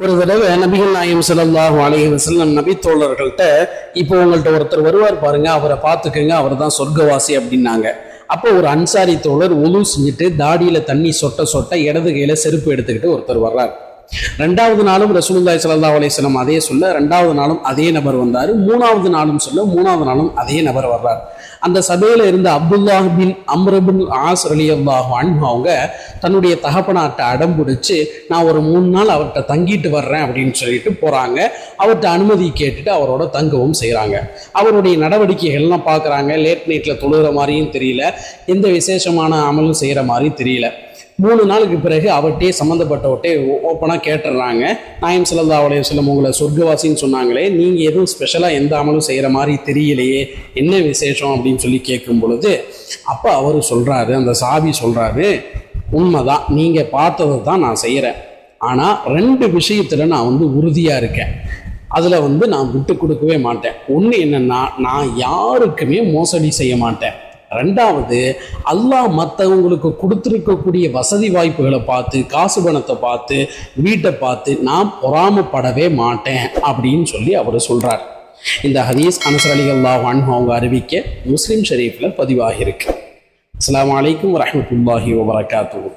ஒரு தடவை நபிகள் நாயகம் ஸல்லல்லாஹு அலைஹி வஸல்லம் நபி தோழர்கள்ட்ட, இப்போ உங்கள்கிட்ட ஒருத்தர் வருவார் பாருங்க, அவரை பார்த்துக்கங்க, அவர் தான் சொர்க்கவாசி அப்படின்னாங்க. அப்போ ஒரு அன்சாரி தோழர் ஒது செஞ்சுட்டு தாடியில தண்ணி சொட்ட சொட்ட இடது கையில செருப்பு எடுத்துக்கிட்டு ஒருத்தர் வர்றார். ரெண்டாவது நாளும் ரசூலுல்லாஹி ஸல்லல்லாஹு அலைஹி வஸல்லம் அதே சொல்ல, ரெண்டாவது நாளும் அதே நபர் வந்தாரு. மூணாவது நாளும் சொல்ல, மூணாவது நாளும் அதே நபர் வர்றார். அந்த சபையில இருந்த அப்துல்லாஹ் பின் அம்ர் பின் ஆஸ் ரலியல்லாஹு அன்ஹு அவங்க தன்னுடைய தகப்பனாட்ட அடம் பிடிச்சு, நான் ஒரு 3 நாள் அவர்கிட்ட தங்கிட்டு வர்றேன் அப்படின்னு சொல்லிட்டு போறாங்க. அவர்கிட்ட அனுமதி கேட்டுட்டு அவரோட தங்கவும் செய்யறாங்க. அவருடைய நடவடிக்கைகள்லாம் பார்க்குறாங்க. லேட் நைட்ல தொழுகிற மாதிரியும் தெரியல, எந்த விசேஷமான அமலும் செய்யற மாதிரி தெரியல. 3 நாளுக்கு பிறகு அவர்கிட்டே சம்மந்தப்பட்டவர்கிட்டே ஓப்பனாக கேட்டுடுறாங்க, நாயகம் ஸல்லல்லாஹு அலைஹி வஸல்லம் உங்களை சொர்க்கவாசின்னு சொன்னாங்களே, நீங்கள் எதுவும் ஸ்பெஷலாக எந்த அமலும் செய்கிற மாதிரி தெரியலையே, என்ன விசேஷம் அப்படின்னு சொல்லி கேட்கும் பொழுது, அப்போ அவர் சொல்கிறாரு, அந்த சாபி சொல்கிறாரு, உண்மைதான், நீங்கள் பார்த்ததை தான் நான் செய்கிறேன். ஆனால் 2 விஷயத்தில் நான் உறுதியாக இருக்கேன். அதில் நான் விட்டு கொடுக்கவே மாட்டேன். ஒன்று என்னென்னா, நான் யாருக்குமே மோசடி செய்ய மாட்டேன். 2வது, அல்லாஹ் மற்றவங்களுக்கு கொடுத்துருக்கக்கூடிய வசதி வாய்ப்புகளை பார்த்து, காசு பணத்தை பார்த்து, வீட்டை பார்த்து நான் பொறாமப்படவே மாட்டேன் அப்படின்னு சொல்லி அவர் சொல்கிறார். இந்த ஹதீஸ் அனஸ் ரலியல்லாஹு அன்ஹு அவங்க அறிவிக்க முஸ்லிம் ஷரீஃபில் பதிவாகியிருக்கு. அஸ்ஸலாமு அலைக்கும் வரஹ்மத்துல்லாஹி வபரகாத்துஹு.